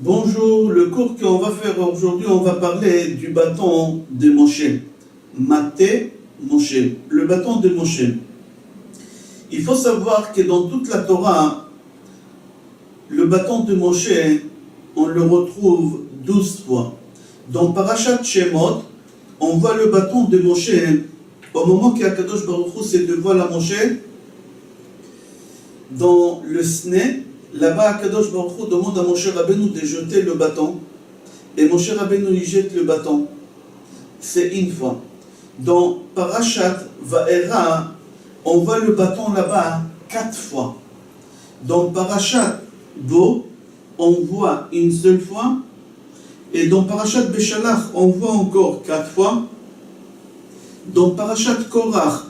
Bonjour, le cours qu'on va faire aujourd'hui, on va parler du bâton de Moshe. Maté Moshe, le bâton de Moshe. Il faut savoir que dans toute la Torah, le bâton de Moshe, on le retrouve 12 fois. Dans Parashat Shemot, on voit le bâton de Moshe au moment qu'Akadosh Baruch Hu se dévoile à Moshe dans le Sne. Là-bas, Akadosh Baruch Hu demande à Moshe Rabbeinu de jeter le bâton. Et Moshe Rabbeinu, il jette le bâton. C'est une fois. Dans Parashat Va'era, on voit le bâton là-bas 4 fois. Dans Parashat Bo, on voit une seule fois. Et dans Parashat Beshalach, on voit encore 4 fois. Dans Parashat Korach,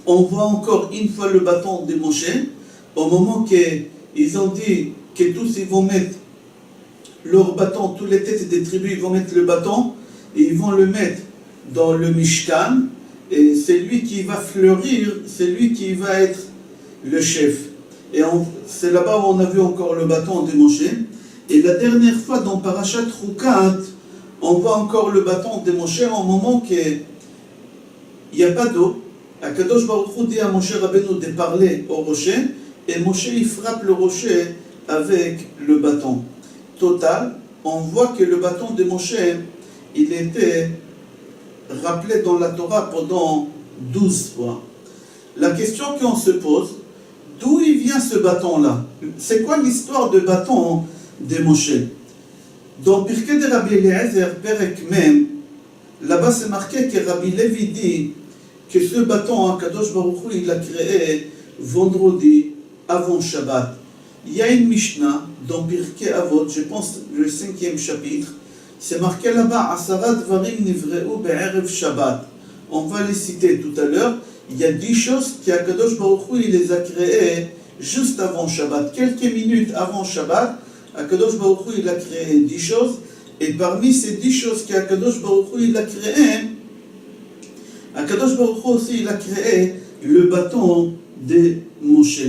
on voit encore une fois le bâton de Moshe. Au moment qu'ils ont dit que tous ils vont mettre leur bâton, toutes les têtes des tribus, ils vont mettre le bâton et ils vont le mettre dans le Mishkan. Et c'est lui qui va fleurir, c'est lui qui va être le chef. Et c'est là-bas où on a vu encore le bâton de Moshe. Et la dernière fois dans Parashat Rukat, on voit encore le bâton de Moshe au moment qu'il n'y a pas d'eau. Akadosh Baruch Hu dit à Moshe Rabbeinu de parler au rocher. Et Moshe, il frappe le rocher avec le bâton. Total, on voit que le bâton de Moshe, il était rappelé dans la Torah pendant 12 fois. La question qu'on se pose, d'où il vient ce bâton-là? C'est quoi l'histoire de bâton de Moshe? Dans Pirkei de Rabbi Eliezer, Perek Mem, là-bas c'est marqué que Rabbi Levi dit que ce bâton, Kadosh Baruch Hu, il l'a créé vendredi, avant Shabbat. Il y a une Mishnah dans Pirkei Avot, je pense le 5e chapitre, c'est marqué là-bas Asara Dvarim Nivreu Be'erev Shabbat. On va les citer tout à l'heure. Il y a 10 choses qu'Akadosh Baruch Hu il les a créées juste avant Shabbat. Quelques minutes avant Shabbat, Akadosh Baruch Hu il a créé 10 choses. Et parmi ces 10 choses qu'Akadosh Baruch Hu il a créées, Akadosh Baruch Hu aussi il a créé le bâton de Moshe.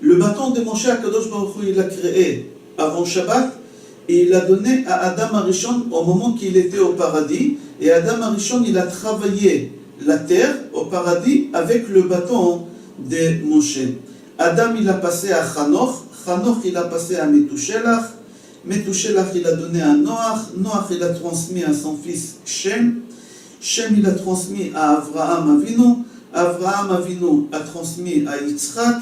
Le bâton de Moshe, Akadosh Baruch Hu, il l'a créé avant Shabbat et il l'a donné à Adam Arishon au moment qu'il était au paradis. Et Adam Arishon, il a travaillé la terre au paradis avec le bâton de Moshe. Adam, il a passé à Chanoch. Chanoch, il a passé à Metushelach. Metushelach, il a donné à Noach. Noach, il a transmis à son fils Shem. Shem, il a transmis à Avraham Avinu. Avraham Avinu a transmis à Yitzhak.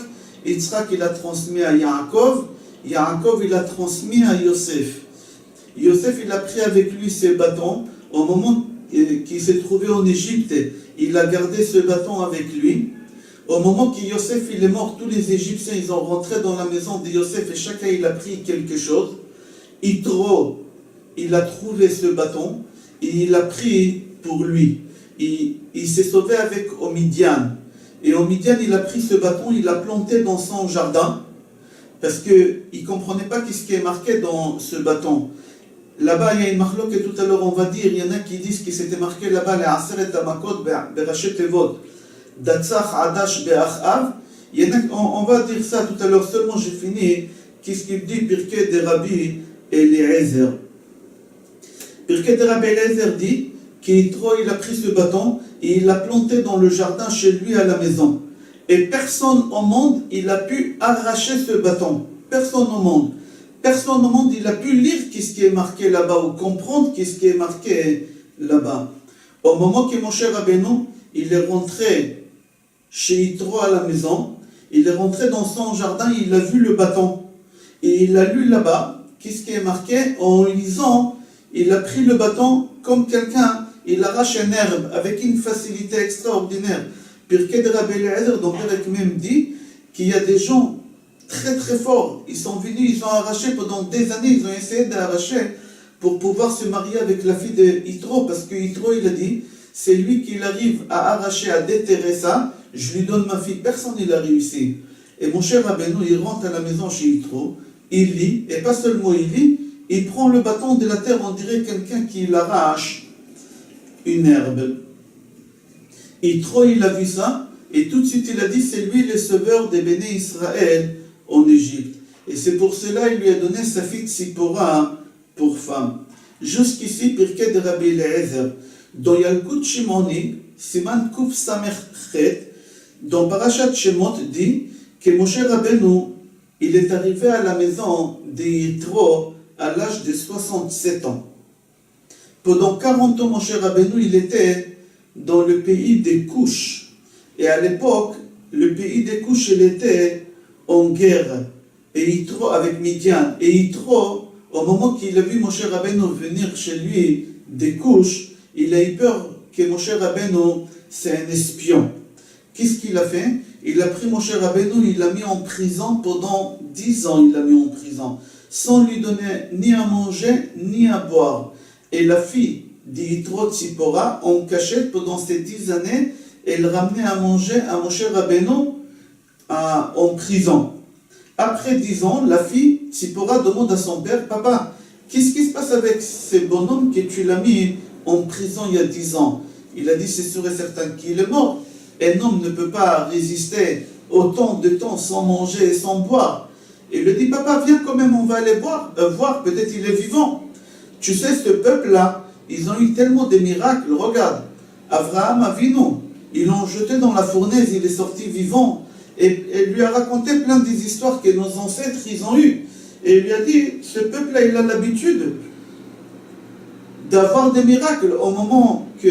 Yitzhak, il a transmis à Yaakov. Yaakov, il a transmis à Yosef. Yosef, il a pris avec lui ses bâtons. Au moment qu'il s'est trouvé en Égypte, il a gardé ce bâton avec lui. Au moment que Yosef il est mort, tous les Égyptiens, ils ont rentré dans la maison de Yosef et chacun, il a pris quelque chose. Yitro, il a trouvé ce bâton et il l'a pris pour lui. Il s'est sauvé avec Midian. Et au Midian, il a pris ce bâton, il l'a planté dans son jardin, parce qu'il ne comprenait pas ce qui est marqué dans ce bâton. Là-bas, il y a une marloque, et tout à l'heure, on va dire, il y en a qui disent que c'était marqué là-bas, les Aseret Amakot, Berachet Tevot, Datsach Adash Be'achav. On va dire ça tout à l'heure, seulement j'ai fini. Qu'est-ce qu'il dit, Pirkei de Rabbi Eliezer? Pirkei de Rabbi Eliezer dit qu'Yitro, il a pris ce bâton et il l'a planté dans le jardin chez lui à la maison. Et personne au monde, il a pu arracher ce bâton. Personne au monde. Personne au monde, il a pu lire ce qui est marqué là-bas ou comprendre ce qui est marqué là-bas. Au moment que Moshe Rabbeinu, il est rentré chez Yitro à la maison, il est rentré dans son jardin, il a vu le bâton. Et il a lu là-bas, qu'est-ce qui est marqué, en lisant, il a pris le bâton comme quelqu'un, il arrache une herbe avec une facilité extraordinaire. Pirkei de Rabbi Eliezer, dans Perek Mem dit qu'il y a des gens très très forts. Ils sont venus, ils ont arraché pendant des années, ils ont essayé d'arracher pour pouvoir se marier avec la fille de Yitro, parce que Yitro, il a dit, c'est lui qui arrive à arracher, à déterrer ça, je lui donne ma fille. Personne n'a réussi. Et mon cher Rabbeinu, il rentre à la maison chez Yitro, il lit, et pas seulement il lit, il prend le bâton de la terre, on dirait quelqu'un qui l'arrache une herbe. Yitro, il a vu ça, et tout de suite il a dit, c'est lui le sauveur des béné Israël en Égypte. Et c'est pour cela qu'il lui a donné sa fille Tzipora pour femme. Jusqu'ici, Pirkei de Rabbi Eliezer. Dans Yalkut Shimoni, Siman Kuf Samer Chet, dans Parashat Shemot dit que Moshe Rabbeinu, il est arrivé à la maison de Yitro à l'âge de 67 ans. Pendant 40 ans, Moshe Rabbeinu, il était dans le pays des Couches. Et à l'époque, le pays des Couches, il était en guerre. Et Yitro avec Midian. Et Yitro, au moment qu'il a vu Moshe Rabbeinu venir chez lui des Couches, il a eu peur que Moshe Rabbeinu, c'est un espion. Qu'est-ce qu'il a fait? Il a pris Moshe Rabbeinu, il l'a mis en prison pendant 10 ans, il l'a mis en prison, sans lui donner ni à manger, ni à boire. Et la fille d'Yitro Tzipora, en cachette pendant ces 10 années, elle ramenait à manger à Moshe Rabbeinu en prison. Après 10 ans, la fille Tzipora demande à son père, papa, qu'est-ce qui se passe avec ce bonhomme que tu l'as mis en prison il y a 10 ans? Il a dit, c'est sûr et certain qu'il est mort. Un homme ne peut pas résister autant de temps sans manger et sans boire. Et il lui dit, papa, viens quand même, on va aller voir, peut-être il est vivant. Tu sais, ce peuple-là, ils ont eu tellement de miracles. Regarde, Abraham Avinu, ils l'ont jeté dans la fournaise, il est sorti vivant. Et il lui a raconté plein des histoires que nos ancêtres, ils ont eues. Et il lui a dit, ce peuple-là, il a l'habitude d'avoir des miracles. Au moment que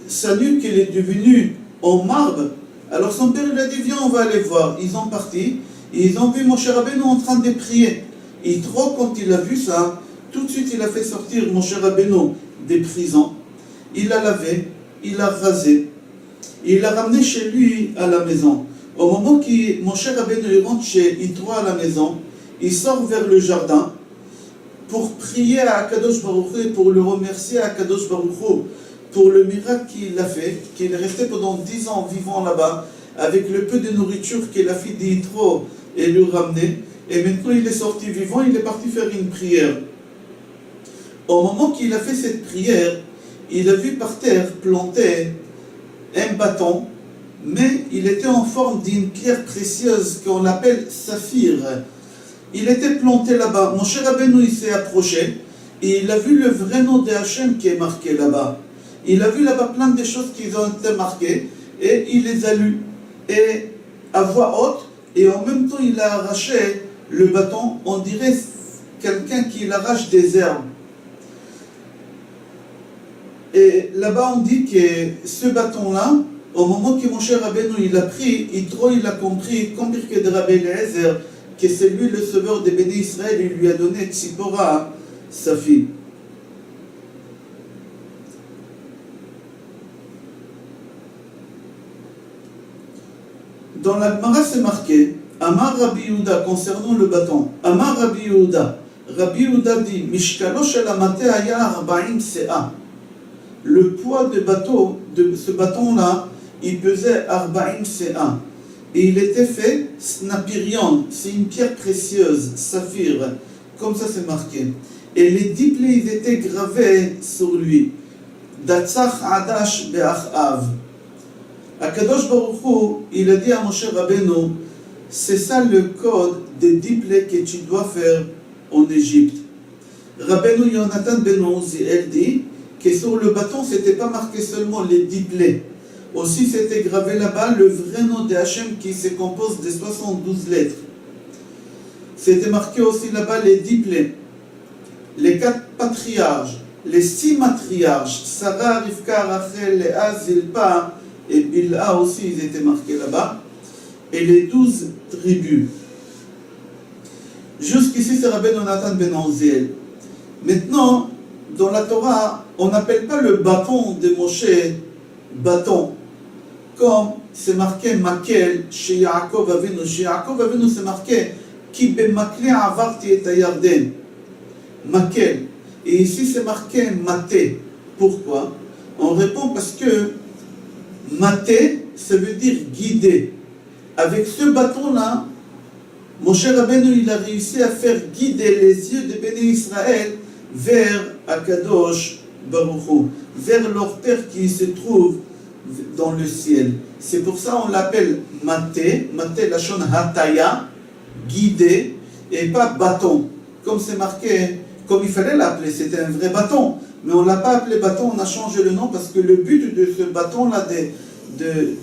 sa nuque est devenue en marbre, alors son père lui a dit, viens, on va aller voir. Ils ont parti, et ils ont vu Moshe Rabbeinu en train de prier. Et trop, quand il a vu ça, tout de suite, il a fait sortir Moshe Rabbeinu des prisons. Il l'a lavé, il l'a rasé, et il l'a ramené chez lui à la maison. Au moment que Moshe Rabbeinu rentre chez Yitro à la maison, il sort vers le jardin pour prier à Akadosh Baruch Hu et pour le remercier à Akadosh Baruch Hu pour le miracle qu'il a fait, qu'il est resté pendant 10 ans vivant là-bas, avec le peu de nourriture que la fille d'Yitro lui ramenait. Et maintenant il est sorti vivant, il est parti faire une prière. Au moment qu'il a fait cette prière, il a vu par terre planté un bâton, mais il était en forme d'une pierre précieuse qu'on appelle saphir. Il était planté là-bas. Moshe Rabbeinu, il s'est approché et il a vu le vrai nom de Hachem qui est marqué là-bas. Il a vu là-bas plein de choses qui ont été marquées et il les a lues. Et à voix haute, et en même temps il a arraché le bâton, on dirait quelqu'un qui arrache des herbes. Et là-bas on dit que ce bâton-là, au moment que Moshe Rabbeinu il a pris, il a compris, comme Pirkei de Rabbi Eliezer, que c'est lui le sauveur des bénis Israël, il lui a donné Tzipora, sa fille. Dans la Gemara, c'est marqué, Amar Rabbi Yehuda, concernant le bâton, Amar Rabbi Yehuda dit, Mishkalo shel hamate haya 40 se'a. Le poids de ce bâton-là, il pesait 40 se'a. Et il était fait snapirion, c'est une pierre précieuse, saphir, comme ça c'est marqué. Et les 10 plaies, ils étaient gravés sur lui. Datzach Adash Be'achav. Akadosh Baruch Hu, il a dit à Moshe Rabbeinu, c'est ça le code des 10 plaies que tu dois faire en Égypte. Rabbeinu Yonatan ben Uziel dit que sur le bâton, c'était pas marqué seulement les 10 plaies. Aussi, c'était gravé là-bas le vrai nom de Hachem qui se compose de 72 lettres. C'était marqué aussi là-bas les 10 plaies, les 4 patriarches, les 6 matriarches, Sarah, Rivka, Rachel, Léa, Zilpa et Bilha aussi, ils étaient marqués là-bas, et les 12 tribus. Jusqu'ici, c'est Rabbeinu Natan ben Uziel. Maintenant, dans la Torah, on n'appelle pas le bâton de Moshe bâton, comme c'est marqué Makel chez Yaakov Avinu. Chez Yaakov Avinu, c'est marqué Ki bemakle avarti et Yarden. Makel. Et ici, c'est marqué Maté. Pourquoi? On répond parce que Maté, ça veut dire guider. Avec ce bâton-là, Moshe Rabbeinu, il a réussi à faire guider les yeux de Béné Israël vers Akadosh Baruch Hu, vers leur Père qui se trouve dans le ciel. C'est pour ça qu'on l'appelle Maté, Maté Lachon Hataya, guidé. et pas bâton, comme c'est marqué, comme il fallait l'appeler, c'était un vrai bâton. Mais on ne l'a pas appelé bâton, on a changé le nom parce que le but de ce bâton-là, de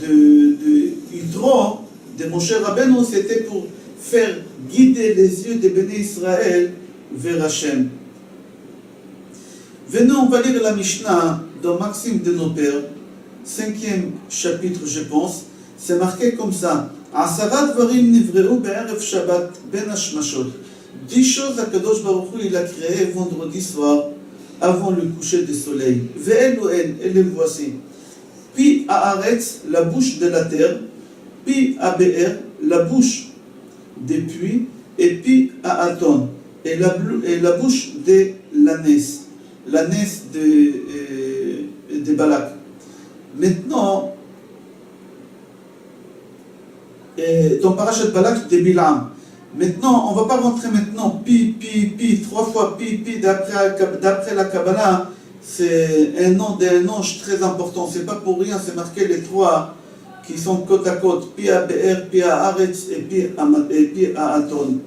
Yitro, de Moshe Rabbeinu, c'était pour faire guider les yeux des bénis Israël vers Hachem. Venez, on va lire la Mishnah dans Maxime de nos pères, 5e chapitre, je pense. C'est marqué comme ça. Asarat varim nivreu be'erev Shabbat ben hashmashot. 10 choses à Kadosh Baruch Hu il a créé vendredi soir avant le coucher du soleil. Ve'elohen, et les voici. Pi haaretz, la bouche de la terre. Pi habe'er, la bouche des puits. Et pi haaton, et la bouche de l'ânesse. L'ânesse de Balak. Maintenant, dans Parashat Balak de Bilam. Maintenant, on ne va pas rentrer maintenant pi, 3 fois pi, d'après la Kabbalah, c'est un nom d'un ange très important. C'est pas pour rien, c'est marqué les 3 qui sont côte à côte, pi à Be'er, pi à Aretz et pi à Aton.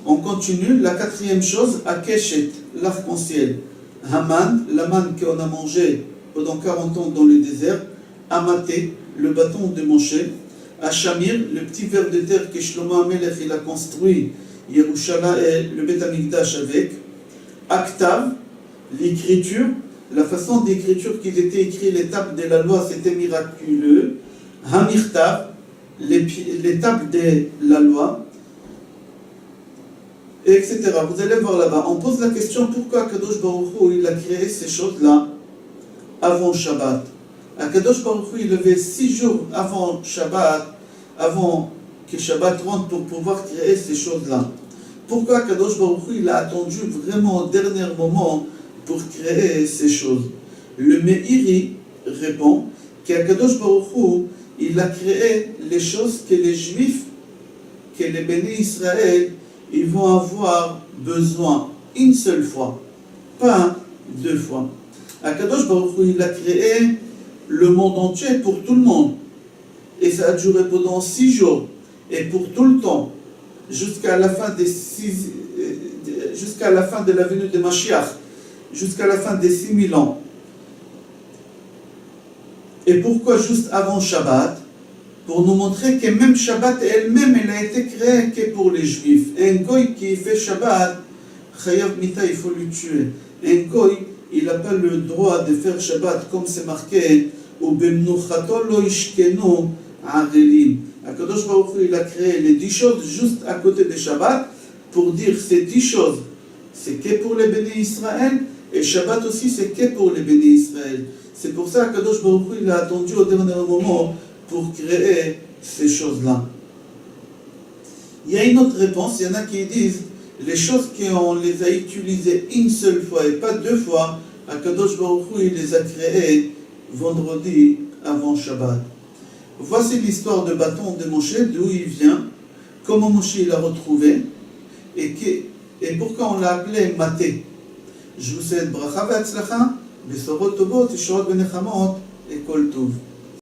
On continue, la 4e chose, Akeshet, l'arc-en-ciel. Haman, la manne qu'on a mangé pendant 40 ans dans le désert. Amaté, le bâton de Moshe. Ashamir, le petit ver de terre que Shlomo HaMelech il a construit Yerushalayim et le Beth Amikdash avec. Aktav, l'écriture, la façon d'écriture qu'ils étaient écrits, les tables de la loi, c'était miraculeux. Hamirtav, les tables de la loi, etc. Vous allez voir là-bas. On pose la question pourquoi Kadosh Baruch Hu il a créé ces choses-là avant Shabbat. Kadosh Baruch Hu il avait 6 jours avant Shabbat, avant que Shabbat rentre pour pouvoir créer ces choses-là. Pourquoi Kadosh Baruch Hu il a attendu vraiment au dernier moment pour créer ces choses? Le Meiri répond qu'Akadosh Baruch Hu il a créé les choses que les Juifs, que les bénis Israël, ils vont avoir besoin une seule fois, pas 2 fois. Akadosh Baruch Hu il a créé le monde entier pour tout le monde. Et ça a duré pendant 6 jours. Et pour tout le temps, jusqu'à la fin jusqu'à la fin de la venue de Mashiach, jusqu'à la fin des 6000 ans. Et pourquoi juste avant Shabbat? Pour nous montrer que même Shabbat elle-même, elle a été créée que pour les Juifs. Un goy qui fait Shabbat, Chayav Mita, il faut le tuer. Un goy, il n'a pas le droit de faire Shabbat comme c'est marqué ou Bemnuchato lo ishkenu arelim. Akadosh Baruch Hu il a créé les 10 choses juste à côté de Shabbat pour dire ces 10 choses c'est que pour les bénis Israël et Shabbat aussi c'est que pour les bénis Israël. C'est pour ça qu'Akadosh Baruch Hu il a attendu au dernier moment pour créer ces choses-là. Il y a une autre réponse, il y en a qui disent les choses qu'on les a utilisées une seule fois et pas 2 fois, Akadosh Baruch Hu il les a créées vendredi avant Shabbat. Voici l'histoire de bâton de Moshe, d'où il vient, comment Moshe il l'a retrouvé et pourquoi on l'a appelé Maté. Je vous souhaite bracha ve'atzlacha, besorot tovot, yeshuot benechamot et kol tov.